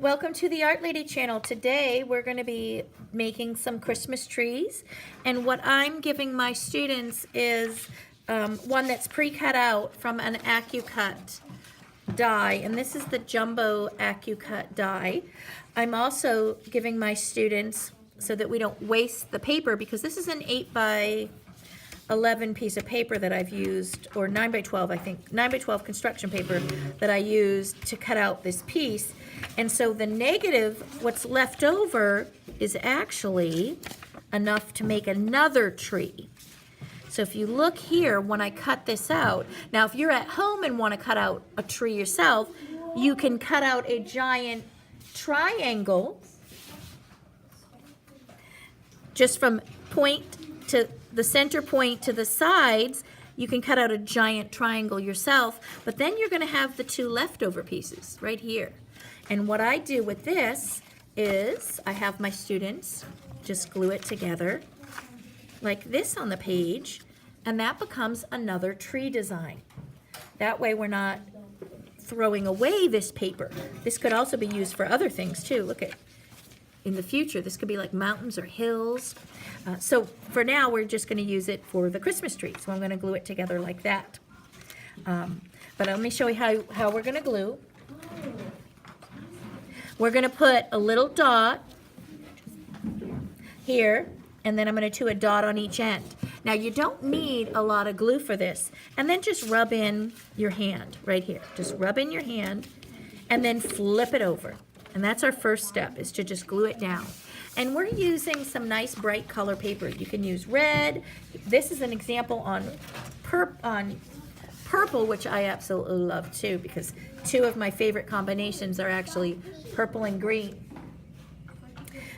Welcome to the Art Lady channel. Today we're going to be making some Christmas trees, and what I'm giving my students is one that's pre-cut out from an Accucut die, and this is the jumbo Accucut die. I'm also giving my students, so that we don't waste the paper, because this is an 8 by 11 piece of paper that I've used, or 9 by 12, I think, 9 by 12 construction paper that I used to cut out this piece. And so the negative, what's left over, is actually enough to make another tree. So if you look here, when I cut this out, now if you're at home and want to cut out a tree yourself, you can cut out a giant triangle just from point to the center point to the sides. You can cut out a giant triangle yourself, but then you're going to have the two leftover pieces right here. And what I do with this is I have my students just glue it together like this on the page, and that becomes another tree design. That way we're not throwing away this paper. This could also be used for other things too. Look at, in the future, this could be like mountains or hills. So for now, we're just going to use it for the Christmas tree. So I'm going to glue it together like that. But let me show you how we're going to glue. We're going to put a little dot here, and then I'm going to do a dot on each end. Now you don't need a lot of glue for this, and then just rub in your hand right here. Just rub in your hand and then flip it over. And that's our first step, is to just glue it down. And we're using some nice bright color paper. You can use red. This is an example on purple, which I absolutely love too, because two of my favorite combinations are actually purple and green.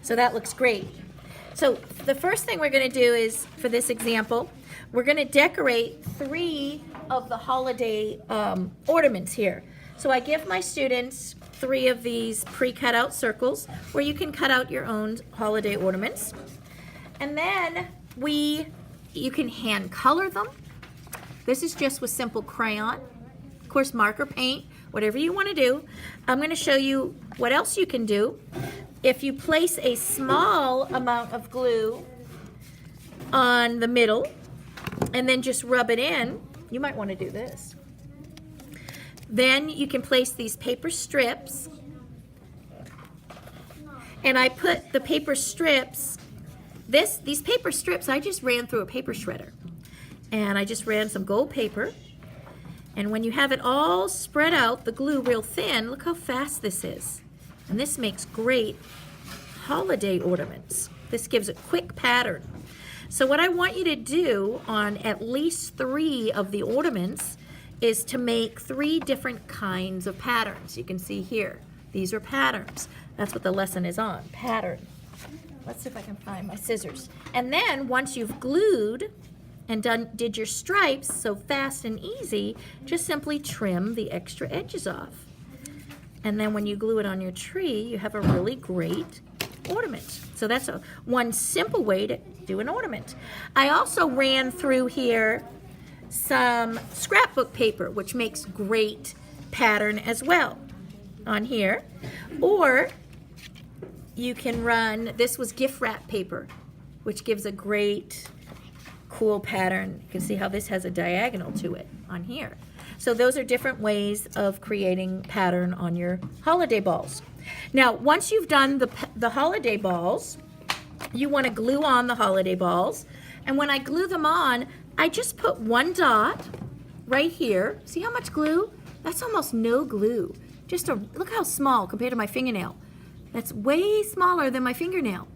So that looks great. So the first thing we're going to do is, for this example, we're going to decorate 3 of the holiday ornaments here. So I give my students 3 of these pre-cut out circles where you can cut out your own holiday ornaments. And then you can hand color them. This is just with simple crayon, of course marker paint, whatever you want to do. I'm going to show you what else you can do. If you place a small amount of glue on the middle and then just rub it in, you might want to do this. Then you can place these paper strips, and I put the paper strips, these paper strips I just ran through a paper shredder, and I just ran some gold paper, and when you have it all spread out, the glue real thin, look how fast this is. And this makes great holiday ornaments. This gives a quick pattern. So what I want you to do on at least 3 of the ornaments is to make 3 different kinds of patterns. You can see here, these are patterns. That's what the lesson is on, pattern. Let's see if I can find my scissors. And then once you've glued and did your stripes so fast and easy, just simply trim the extra edges off. And then when you glue it on your tree, you have a really great ornament. So that's one simple way to do an ornament. I also ran through here some scrapbook paper, which makes great pattern as well on here. Or you can run, this was gift wrap paper, which gives a great cool pattern. You can see how this has a diagonal to it on here. So those are different ways of creating pattern on your holiday balls. Now, once you've done the holiday balls, you want to glue on the holiday balls. And when I glue them on, I just put 1 dot right here. See how much glue? That's almost no glue. Look how small compared to my fingernail. That's way smaller than my fingernail.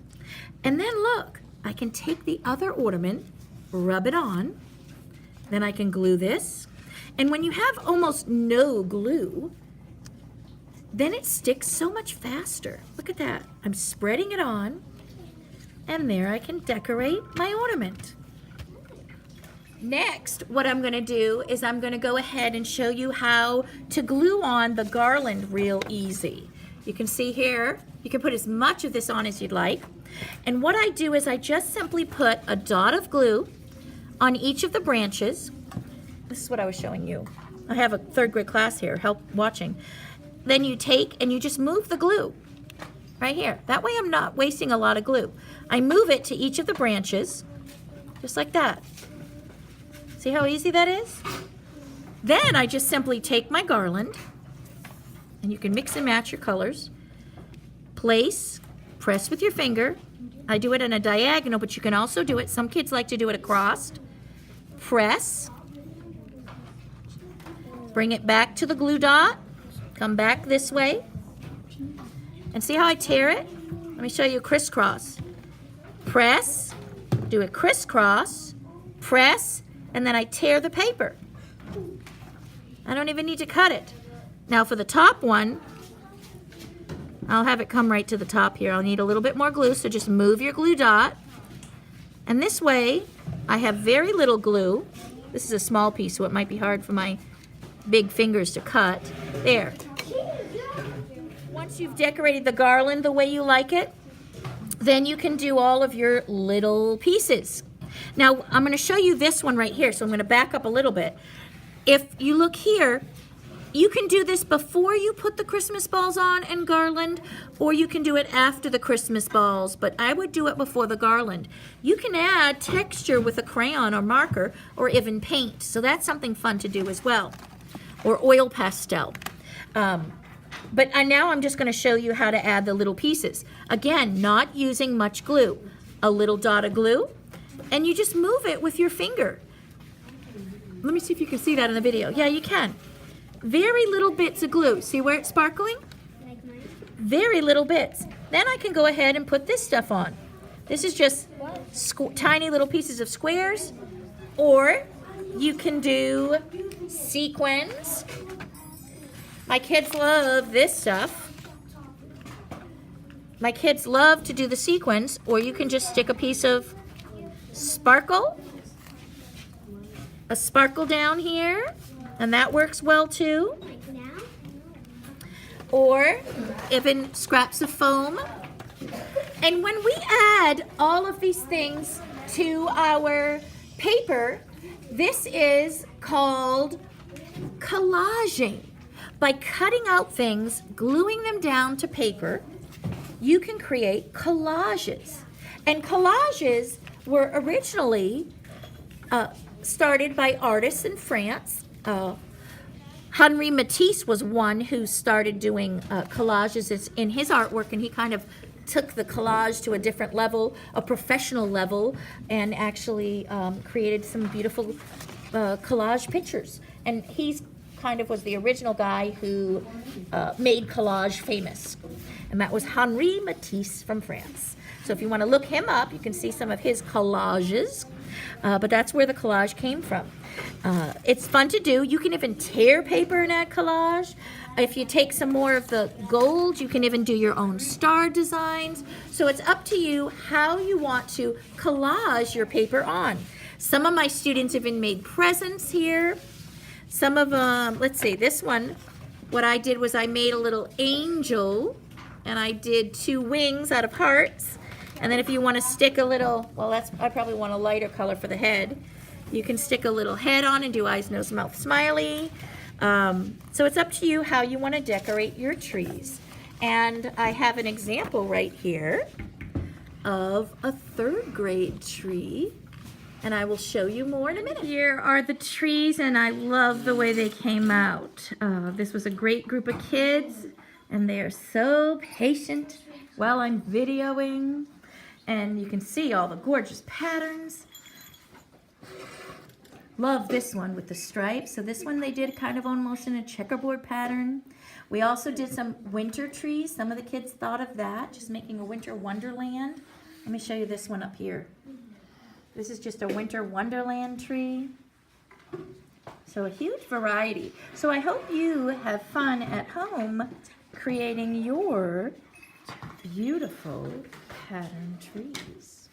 And then look, I can take the other ornament, rub it on, then I can glue this. And when you have almost no glue, then it sticks so much faster. Look at that. I'm spreading it on, and there I can decorate my ornament. Next, what I'm going to do is I'm going to go ahead and show you how to glue on the garland real easy. You can see here, you can put as much of this on as you'd like. And what I do is I just simply put a dot of glue on each of the branches. This is what I was showing you. I have a 3rd grade class here, help watching. then you take and you just move the glue right here. That way I'm not wasting a lot of glue. I move it to each of the branches, just like that. See how easy that is? Then I just simply take my garland, and you can mix and match your colors. Place, press with your finger. I do it in a diagonal, but you can also do it, some kids like to do it across. Press. Bring it back to the glue dot. Come back this way. And see how I tear it? Let me show you crisscross. Press, do it crisscross, press, and then I tear the paper. I don't even need to cut it. Now for the top one, I'll have it come right to the top here. I'll need a little bit more glue, so just move your glue dot. And this way, I have very little glue. This is a small piece, so it might be hard for my big fingers to cut. There. Once you've decorated the garland the way you like it, then you can do all of your little pieces. Now, I'm going to show you this one right here, so I'm going to back up a little bit. If you look here, you can do this before you put the Christmas balls on and garland, or you can do it after the Christmas balls, but I would do it before the garland. You can add texture with a crayon or marker, or even paint, so that's something fun to do as well, or oil pastel. But now I'm just going to show you how to add the little pieces. Again, not using much glue. A little dot of glue, and you just move it with your finger. Let me see if you can see that in the video. Yeah, you can. Very little bits of glue. See where it's sparkling? Very little bits. Then I can go ahead and put this stuff on. This is just tiny little pieces of squares. Or you can do sequins. My kids love this stuff. My kids love to do the sequins, or you can just stick a piece of sparkle, a sparkle down here, and that works well too. Or even scraps of foam. And when we add all of these things to our paper, this is called collaging. By cutting out things, gluing them down to paper, you can create collages. And collages were originally started by artists in France. Henri Matisse was one who started doing collages in his artwork, and he kind of took the collage to a different level, a professional level, and actually created some beautiful collage pictures. And he's kind of was the original guy who made collage famous. And that was Henri Matisse from France. So if you want to look him up, you can see some of his collages. But that's where the collage came from. It's fun to do. You can even tear paper and add collage. If you take some more of the gold, you can even do your own star designs. So it's up to you how you want to collage your paper on. Some of my students even made presents here. Some of them, let's see, this one, what I did was I made a little angel, and I did 2 wings out of hearts. And then if you want to stick a little, well, I probably want a lighter color for the head. You can stick a little head on and do eyes, nose, mouth, smiley. So it's up to you how you want to decorate your trees. And I have an example right here of a 3rd grade tree. And I will show you more in a minute. Here are the trees, and I love the way they came out. This was a great group of kids, and they are so patient while I'm videoing. And you can see all the gorgeous patterns. Love this one with the stripes. So this one they did kind of almost in a checkerboard pattern. We also did some winter trees. Some of the kids thought of that, just making a winter wonderland. Let me show you this one up here. This is just a winter wonderland tree. So a huge variety. So I hope you have fun at home creating your beautiful pattern trees.